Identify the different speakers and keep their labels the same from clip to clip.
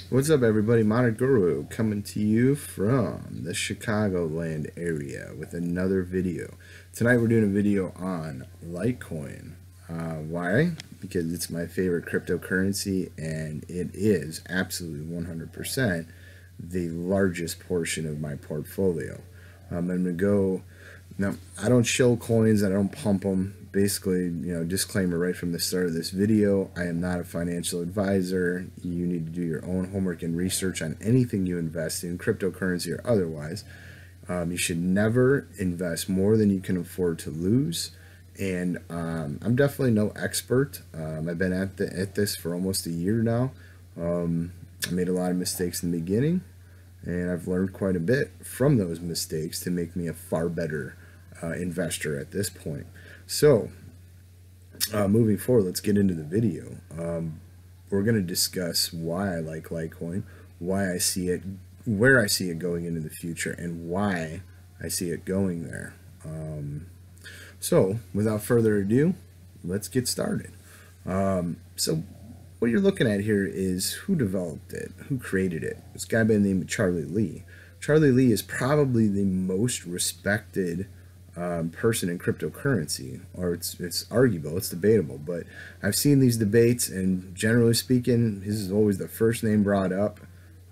Speaker 1: What's up, everybody? Modern Guru coming to you from the Chicagoland area with another video. Tonight we're doing a video on Litecoin. Why? Because it's my favorite cryptocurrency and it is absolutely 100% the largest portion of my portfolio. I'm going to go. Now, I don't shill coins, I don't pump them. Basically, disclaimer right from the start of this video, I am not a financial advisor. You need to do your own homework and research on anything you invest in, cryptocurrency or otherwise. You should never invest more than you can afford to lose. And I'm definitely no expert. I've been at this for almost a year now. I made a lot of mistakes in the beginning, and I've learned quite a bit from those mistakes to make me a far better investor at this point. So moving forward, let's get into the video. We're going to discuss why I like Litecoin, why I see it, where I see it going into the future, and why I see it going there. So without further ado, let's get started. So what you're looking at here is who developed it, who created it. This guy by the name of Charlie Lee. Charlie Lee is probably the most respected person in cryptocurrency, or it's arguable, it's debatable, but I've seen these debates, and generally speaking, his is always the first name brought up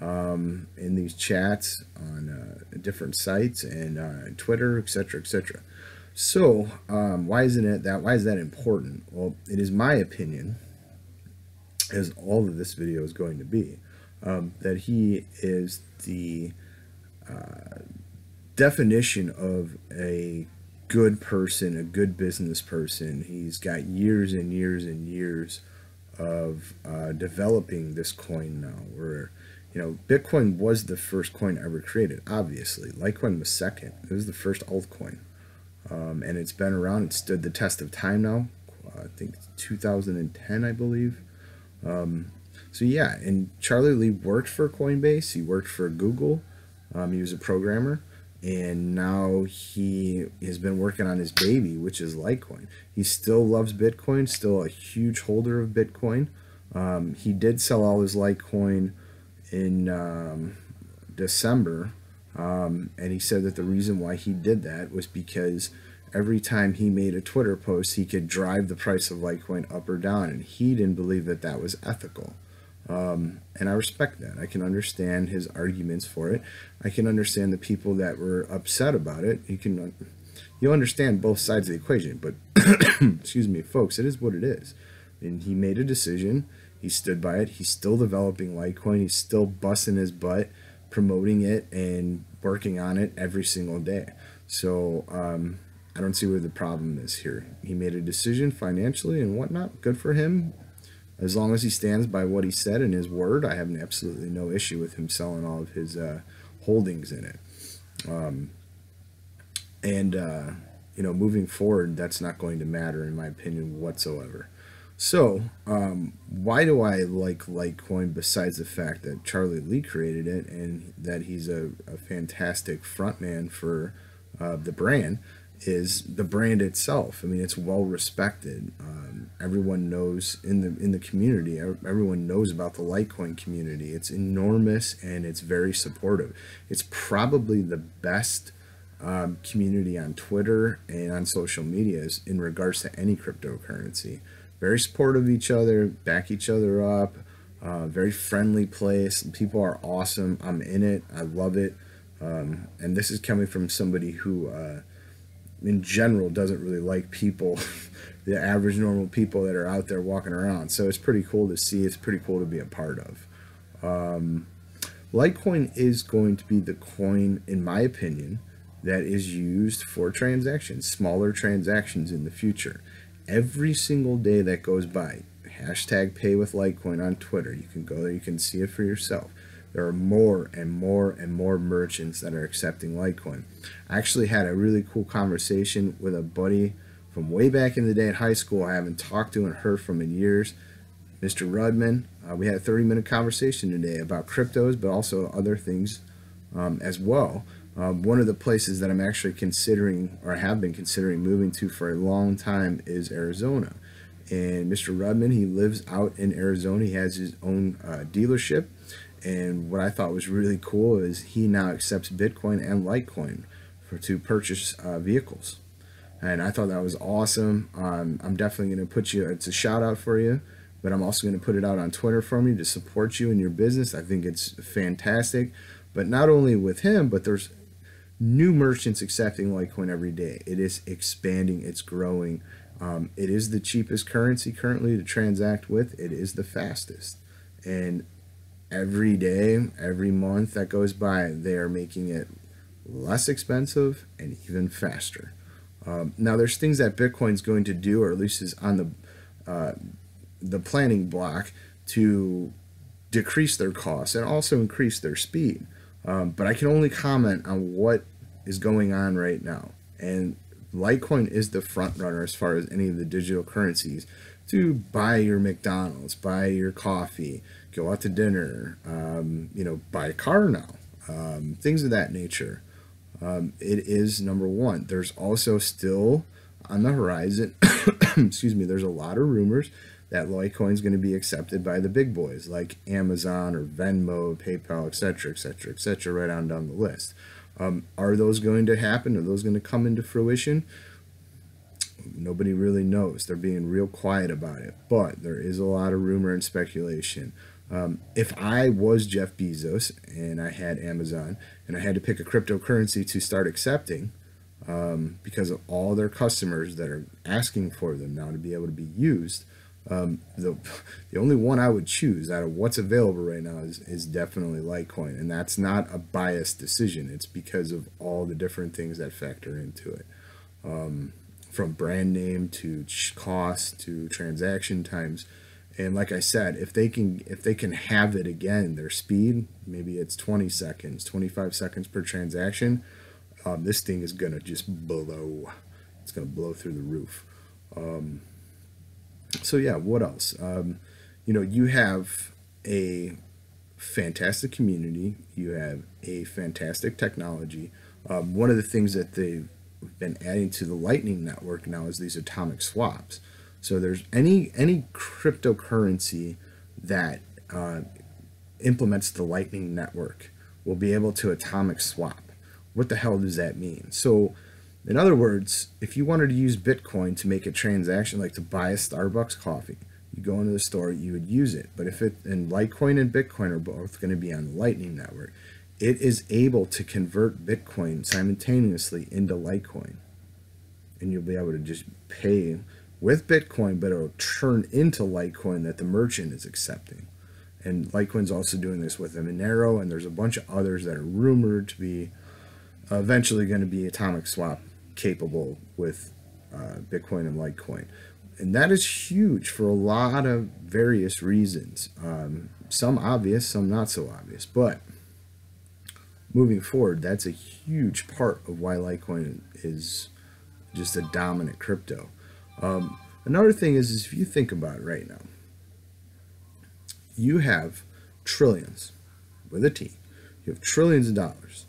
Speaker 1: in these chats on different sites and Twitter, etc., etc. So why is that important? Well, it is my opinion, as all of this video is going to be, that he is the definition of a good person, a good business person. He's got years and years and years of developing this coin now. Where, Bitcoin was the first coin ever created, obviously. Litecoin was second. It was the first altcoin. And it's been around. It stood the test of time now. I think it's 2010, I believe. So yeah, and Charlie Lee worked for Coinbase. He worked for Google. He was a programmer, and now he has been working on his baby, which is Litecoin. He still loves Bitcoin, still a huge holder of Bitcoin. He did sell all his Litecoin in December, and he said that the reason why he did that was because every time he made a Twitter post, he could drive the price of Litecoin up or down, and he didn't believe that that was ethical. And I respect that. I can understand his arguments for it. I can understand the people that were upset about it. You'll understand both sides of the equation, but excuse me, folks, it is what it is. And he made a decision. He stood by it. He's still developing Litecoin. He's still busting his butt, promoting it and working on it every single day. So I don't see where the problem is here. He made a decision financially and whatnot. Good for him. As long as he stands by what he said and his word, I have absolutely no issue with him selling all of his holdings in it. Moving forward, that's not going to matter, in my opinion, whatsoever. So, why do I like Litecoin besides the fact that Charlie Lee created it and that he's a fantastic frontman for the brand? Is the brand itself. I mean, it's well respected. Everyone knows in the community. Everyone knows about the Litecoin community. It's enormous and it's very supportive. It's probably the best community on Twitter and on social media in regards to any cryptocurrency. Very supportive of each other, back each other up. Very friendly place. People are awesome. I'm in it. I love it. And this is coming from somebody who in general doesn't really like people, the average normal people that are out there walking around. So it's pretty cool to see. It's pretty cool to be a part of. Litecoin is going to be the coin, in my opinion, that is used for transactions, smaller transactions in the future. Every single day that goes by, hashtag pay with Litecoin on Twitter. You can go there, you can see it for yourself. There are more and more and more merchants that are accepting Litecoin. I actually had a really cool conversation with a buddy from way back in the day in high school I haven't talked to and heard from in years, Mr. Rudman. We had a 30-minute conversation today about cryptos, but also other things as well. One of the places that I'm actually considering, or have been considering moving to for a long time, is Arizona. And Mr. Rudman, he lives out in Arizona. He has his own dealership, And what I thought was really cool is he now accepts Bitcoin and Litecoin to purchase vehicles. And I thought that was awesome. I'm definitely going to put you, it's a shout out for you, but I'm also going to put it out on Twitter for me to support you in your business. I think it's fantastic. But not only with him, but there's new merchants accepting Litecoin every day. It is expanding, it's growing. It is the cheapest currency currently to transact with. It is the fastest. And every day, every month that goes by, they are making it less expensive and even faster. Now, there's things that Bitcoin's going to do, or at least is on the planning block, to decrease their costs and also increase their speed. But I can only comment on what is going on right now. And Litecoin is the front runner as far as any of the digital currencies to buy your McDonald's, buy your coffee, go out to dinner, buy a car now, things of that nature. It is number one. There's also still on the horizon, excuse me, there's a lot of rumors that Litecoin is going to be accepted by the big boys like Amazon or Venmo, PayPal, etc., etc., etc., right on down the list. Are those going to happen? Are those going to come into fruition? Nobody really knows. They're being real quiet about it, but there is a lot of rumor and speculation. If I was Jeff Bezos and I had Amazon and I had to pick a cryptocurrency to start accepting, because of all their customers that are asking for them now to be able to be used, the only one I would choose out of what's available right now is definitely Litecoin. And that's not a biased decision. It's because of all the different things that factor into it. From brand name to cost to transaction times. And like I said, if they can have it again, their speed, maybe it's 20 seconds, 25 seconds per transaction, this thing is going to just blow. It's going to blow through the roof. So yeah, what else? You have a fantastic community. You have a fantastic technology. One of the things that they've been adding to the Lightning Network now is these atomic swaps. So there's any cryptocurrency that implements the Lightning Network will be able to atomic swap. What the hell does that mean? So in other words, if you wanted to use Bitcoin to make a transaction, like to buy a Starbucks coffee, you go into the store, you would use it. But and Litecoin and Bitcoin are both going to be on the Lightning Network, it is able to convert Bitcoin simultaneously into Litecoin. And you'll be able to just pay with Bitcoin, but it'll turn into Litecoin that the merchant is accepting. And Litecoin's also doing this with Monero, and there's a bunch of others that are rumored to be eventually going to be atomic swap capable with Bitcoin and Litecoin. And that is huge for a lot of various reasons. Some obvious, some not so obvious. But moving forward, that's a huge part of why Litecoin is just a dominant crypto. Another thing is if you think about it right now, you have trillions, with a T, you have trillions of dollars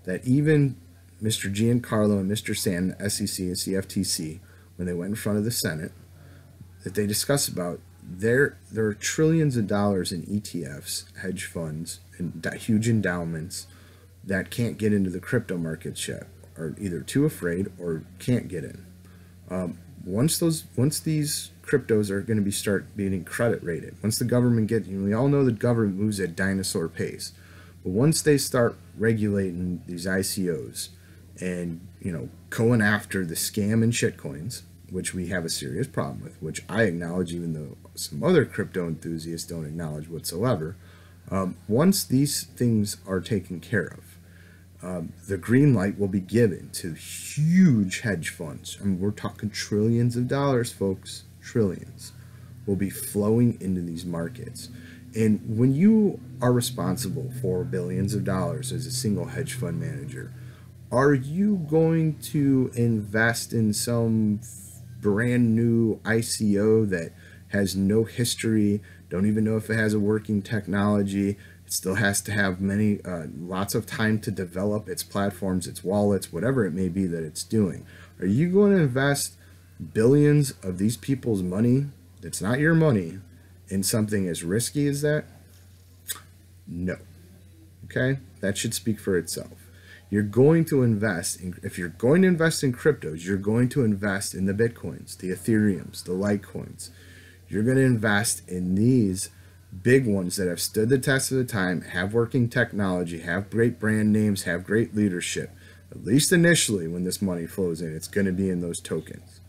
Speaker 1: that even Mr. Giancarlo and Mr. Sand, the SEC and CFTC, when they went in front of the Senate, that they discuss about there are trillions of dollars in ETFs, hedge funds, and huge endowments that can't get into the crypto markets yet, are either too afraid or can't get in. Once these cryptos are going to start being credit rated, once the government we all know the government moves at dinosaur pace, but once they start regulating these ICOs and going after the scam and shitcoins, which we have a serious problem with, which I acknowledge, even though some other crypto enthusiasts don't acknowledge whatsoever. Once these things are taken care of, the green light will be given to huge hedge funds. I mean, we're talking trillions of dollars, folks. Trillions will be flowing into these markets. And when you are responsible for billions of dollars as a single hedge fund manager, are you going to invest in some brand new ICO that has no history, don't even know if it has a working technology? It still has to have lots of time to develop its platforms, its wallets, whatever it may be that it's doing. Are you going to invest billions of these people's money that's not your money in something as risky as that? No. Okay? That should speak for itself. You're going to invest in, if you're going to invest in cryptos, you're going to invest in the Bitcoins, the Ethereums, the Litecoins. You're going to invest in these big ones that have stood the test of the time, have working technology, have great brand names, have great leadership. At least initially, when this money flows in, it's going to be in those tokens.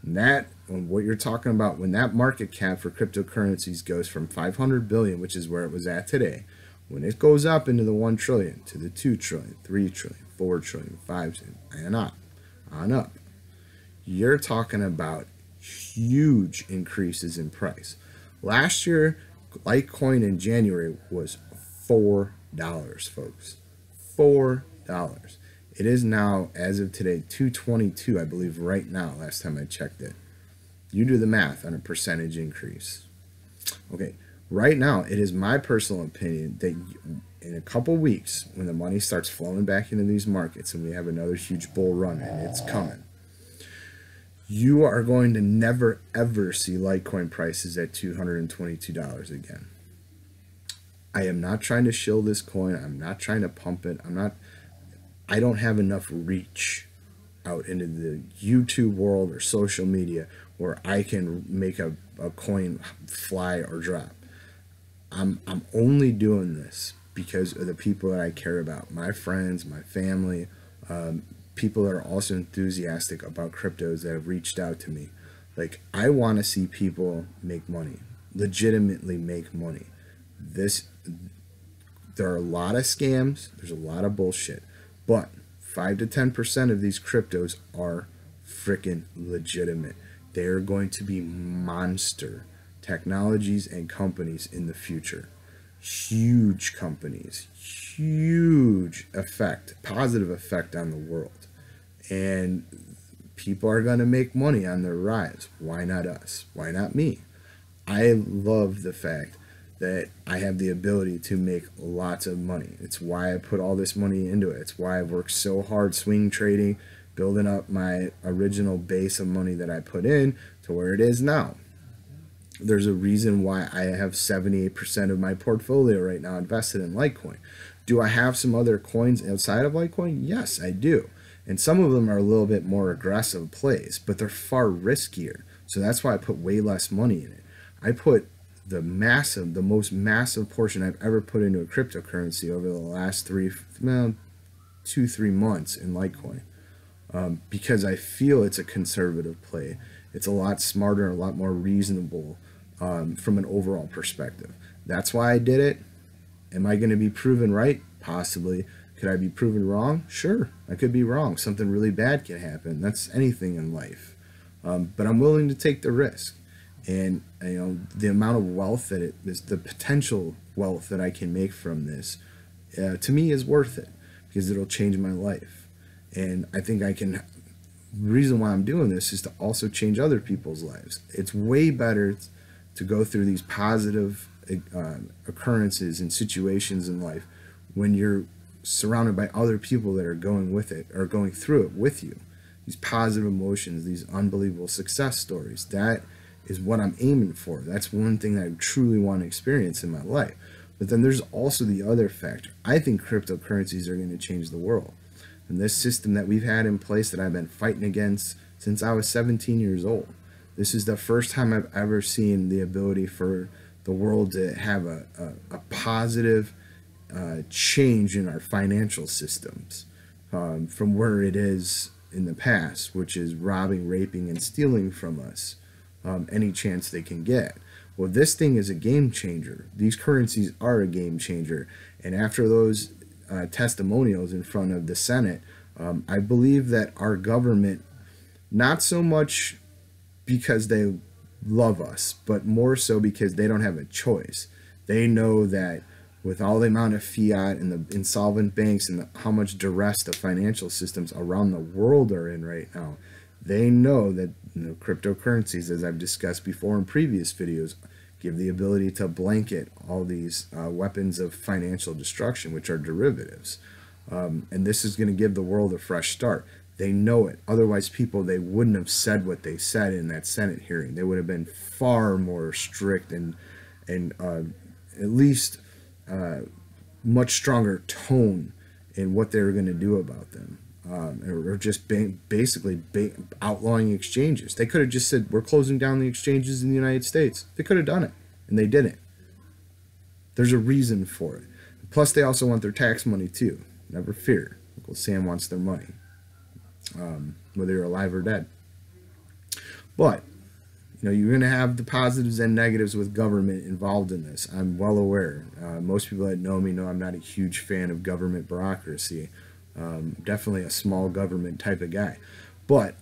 Speaker 1: And that, what you're talking about, when that market cap for cryptocurrencies goes from 500 billion, which is where it was at today, when it goes up into the 1 trillion, to the 2 trillion, 3 trillion, 4 trillion, 5 trillion, and on up, you're talking about huge increases in price. Last year, Litecoin in January was $4, folks. $4. It is now, as of today, 222, I believe, right now, last time I checked it. You do the math on a percentage increase. Okay, right now, it is my personal opinion that in a couple weeks, when the money starts flowing back into these markets and we have another huge bull run, and it's coming, you are going to never, ever see Litecoin prices at $222 again. I am not trying to shill this coin. I'm not trying to pump it. I don't have enough reach out into the YouTube world or social media where I can make a coin fly or drop. I'm only doing this because of the people that I care about, my friends, my family, people that are also enthusiastic about cryptos that have reached out to me. Like, I want to see people make money, legitimately make money. There are a lot of scams, there's a lot of bullshit, but 5 to 10% of these cryptos are freaking legitimate. They are going to be monster technologies and companies in the future. Huge companies, huge effect, positive effect on the world. And people are going to make money on their rise. Why not us? Why not me? I love the fact that I have the ability to make lots of money. It's why I put all this money into it. It's why I've worked so hard swing trading, building up my original base of money that I put in to where it is now. There's a reason why I have 78% of my portfolio right now invested in Litecoin. Do I have some other coins outside of Litecoin? Yes, I do. And some of them are a little bit more aggressive plays, but they're far riskier. So that's why I put way less money in it. I put the most massive portion I've ever put into a cryptocurrency over the last 2-3 months in Litecoin, because I feel it's a conservative play. It's a lot smarter, a lot more reasonable from an overall perspective. That's why I did it. Am I going to be proven right? Possibly. Could I be proven wrong? Sure, I could be wrong. Something really bad can happen. That's anything in life. But I'm willing to take the risk. And the amount of wealth that the potential wealth that I can make from this, to me, is worth it, because it'll change my life. And I think the reason why I'm doing this is to also change other people's lives. It's way better to go through these positive occurrences and situations in life when you're surrounded by other people that are going with it or going through it with you. These positive emotions, these unbelievable success stories. That is what I'm aiming for. That's one thing that I truly want to experience in my life. But then there's also the other factor. I think cryptocurrencies are going to change the world. And this system that we've had in place that I've been fighting against since I was 17 years old. This is the first time I've ever seen the ability for the world to have a positive change in our financial systems from where it is in the past, which is robbing, raping, and stealing from us any chance they can get. Well, this thing is a game changer. These currencies are a game changer. And after those testimonials in front of the Senate, I believe that our government, not so much because they love us, but more so because they don't have a choice. They know that with all the amount of fiat and the insolvent banks and how much duress the financial systems around the world are in right now, they know that cryptocurrencies, as I've discussed before in previous videos, give the ability to blanket all these weapons of financial destruction, which are derivatives. And this is going to give the world a fresh start. They know it. Otherwise, they wouldn't have said what they said in that Senate hearing. They would have been far more strict and at least much stronger tone in what they were going to do about them, or just basically outlawing exchanges. They could have just said, we're closing down the exchanges in the United States. They could have done it, and they didn't. There's a reason for it. Plus, they also want their tax money too. Never fear. Uncle Sam wants their money, whether you're alive or dead. But you're going to have the positives and negatives with government involved in this. I'm well aware. Most people that know me know I'm not a huge fan of government bureaucracy. Definitely a small government type of guy. But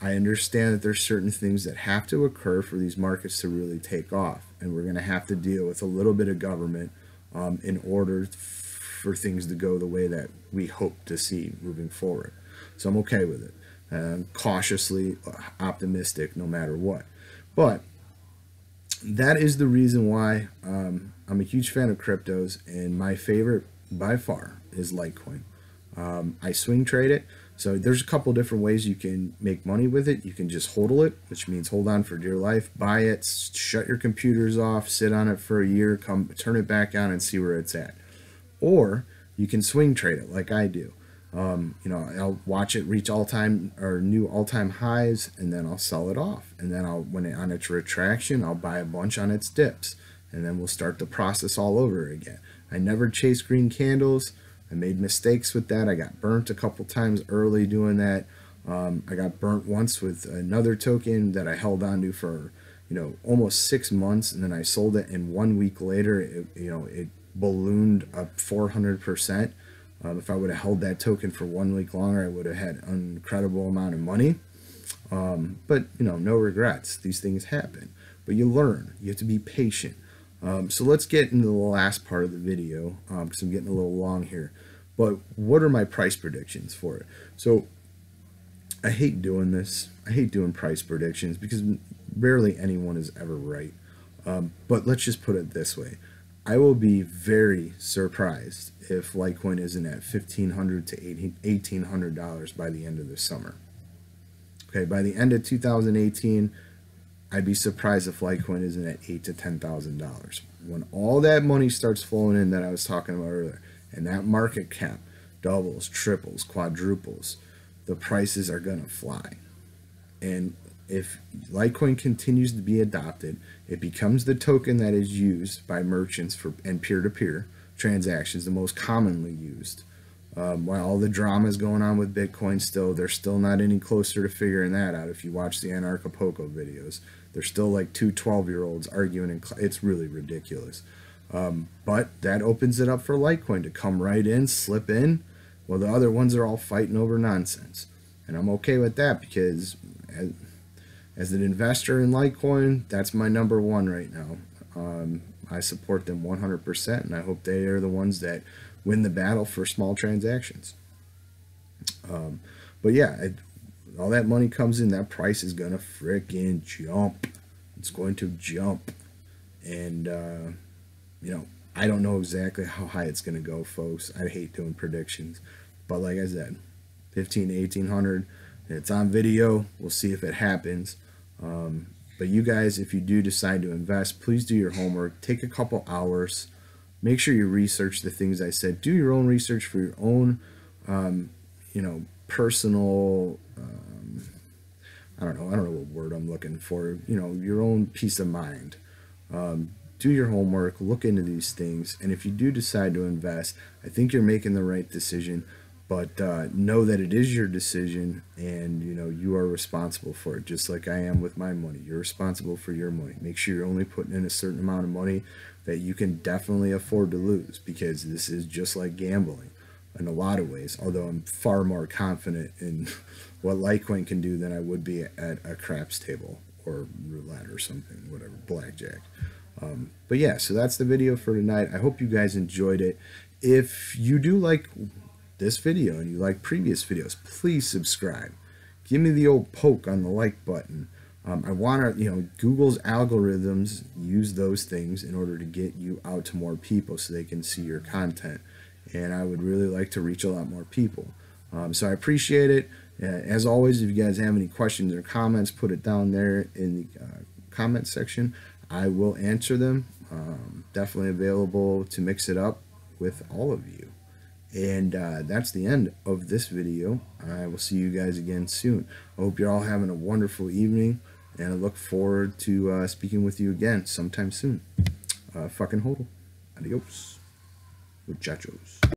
Speaker 1: I understand that there's certain things that have to occur for these markets to really take off. And we're going to have to deal with a little bit of government in order for things to go the way that we hope to see moving forward. So I'm okay with it. I'm cautiously optimistic no matter what. But that is the reason why I'm a huge fan of cryptos, and my favorite by far is Litecoin. I swing trade it. So there's a couple different ways you can make money with it. You can just hodl it, which means hold on for dear life, buy it, shut your computers off, sit on it for a year, turn it back on and see where it's at. Or you can swing trade it like I do. I'll watch it reach new all-time highs, and then I'll sell it off. And then on its retraction, I'll buy a bunch on its dips, and then we'll start the process all over again. I never chase green candles. I made mistakes with that. I got burnt a couple times early doing that. I got burnt once with another token that I held on to for, almost 6 months, and then I sold it, and 1 week later, it ballooned up 400%. If I would have held that token for 1 week longer, I would have had an incredible amount of money. But no regrets. These things happen. But you learn. You have to be patient. So let's get into the last part of the video, because I'm getting a little long here. But what are my price predictions for it? So I hate doing this. I hate doing price predictions because rarely anyone is ever right. But let's just put it this way. I will be very surprised if Litecoin isn't at $1,500 to $1,800 by the end of the summer. Okay, by the end of 2018, I'd be surprised if Litecoin isn't at $8,000 to $10,000. When all that money starts flowing in that I was talking about earlier, and that market cap doubles, triples, quadruples, the prices are going to fly. And if Litecoin continues to be adopted, it becomes the token that is used by merchants and peer-to-peer transactions, the most commonly used. While all the drama is going on with Bitcoin still, they're still not any closer to figuring that out. If you watch the Anarchapulco videos, they're still like two 12-year-olds arguing, and it's really ridiculous. But that opens it up for Litecoin to come right in, slip in, while the other ones are all fighting over nonsense. And I'm okay with that because as an investor in Litecoin, that's my number one right now. I support them 100%, and I hope they are the ones that win the battle for small transactions. But yeah, all that money comes in, that price is gonna frickin' jump. It's going to jump. And I don't know exactly how high it's gonna go, folks. I hate doing predictions, but like I said, 15 to 1800. It's on video. We'll see if it happens. But you guys, if you do decide to invest, please do your homework. Take a couple hours. Make sure you research the things I said. Do your own research for your own, personal, I don't know what word I'm looking for, your own peace of mind. Do your homework, look into these things, and if you do decide to invest, I think you're making the right decision, but know that it is your decision, and you are responsible for it, just like I am with my money. You're responsible for your money. Make sure you're only putting in a certain amount of money that you can definitely afford to lose, because this is just like gambling in a lot of ways, although I'm far more confident in what Litecoin can do than I would be at a craps table or roulette or something, whatever, blackjack. But yeah, so that's the video for tonight. I hope you guys enjoyed it. If you do like this video and you like previous videos, please subscribe. Give me the old poke on the like button. I want to, Google's algorithms use those things in order to get you out to more people so they can see your content. And I would really like to reach a lot more people. So I appreciate it. As always, if you guys have any questions or comments, put it down there in the comment section. I will answer them. Definitely available to mix it up with all of you. And that's the end of this video. I will see you guys again soon. I hope you're all having a wonderful evening, and I look forward to speaking with you again sometime soon. Fucking hodl. Adios. Muchachos.